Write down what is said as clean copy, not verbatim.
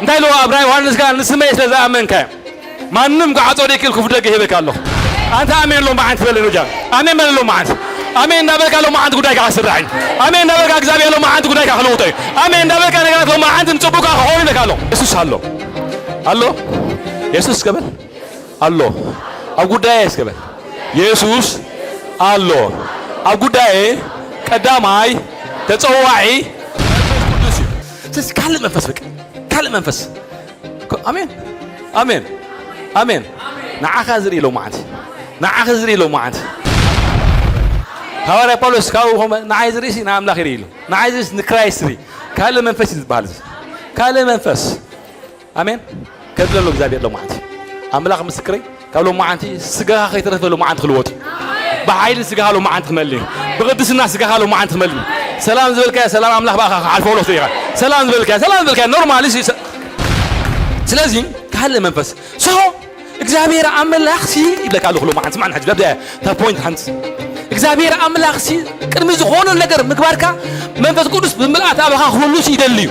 እንታይ ሎ ኣብራ ዮሐንስ ጋር ንስመይ ስለዛመንከ ማንም ጋዓጾ ደክል ክፉ ደግ ይበካለሁ አንተ አሜን ሎ ማዓንት በለኝ ጃ አሜን በለሎ ማዓንት አሜን እንዳበቃ ሎ ማዓንት ጉዳይ ጋር አስራኝ አሜን እንዳበቃ እግዚአብሔር ሎ ማዓንት ጉዳይ ጋር ለውጠይ አሜን እንዳበቃ ነገራት ሎ ማዓንት ጽቡቃ ሆይ ለካለሁ ኢየሱስ አሎ አሎ ኢየሱስ ከበል አሎ አጉዳይ እስከበል ኢየሱስ አሎ አጉዳይ ቀዳማይ ተጸዋዒ ካለ መንፈስ በቃ ካለ መንፈስ አሜን አሜን አሜን نعخ زري لو معت نعخ زري لو معت هؤلاء بولس كانوا هم نعايزريش نعم لا خير له نعايزريش نكرايسري كله منفس يتبالز كله منفس امين كذا لو እግዚአብሔር لو معت املاك مسكري كلو معتي سغا خيترف لو معت خلوت بحيل سغا لو معت ملي بقدسنا سغا لو معت ملي سلام زبلك يا سلام املاك باخ عارفه له فيها سلام زبلك نورمال ስለዚህ ካለ መንፈስ ሰው እግዚአብሔር አምላክሲ ይብለካሉ ሁሉ ማንስ ማን ሐጅ በብዳ ታፖይንት ሃንስ እግዚአብሔር አምላክሲ ቅድም ዝሆነ ነገር ምግባርካ መንፈስ ቅዱስ በመላእክት አባኻ ሁሉ ሲደልዩ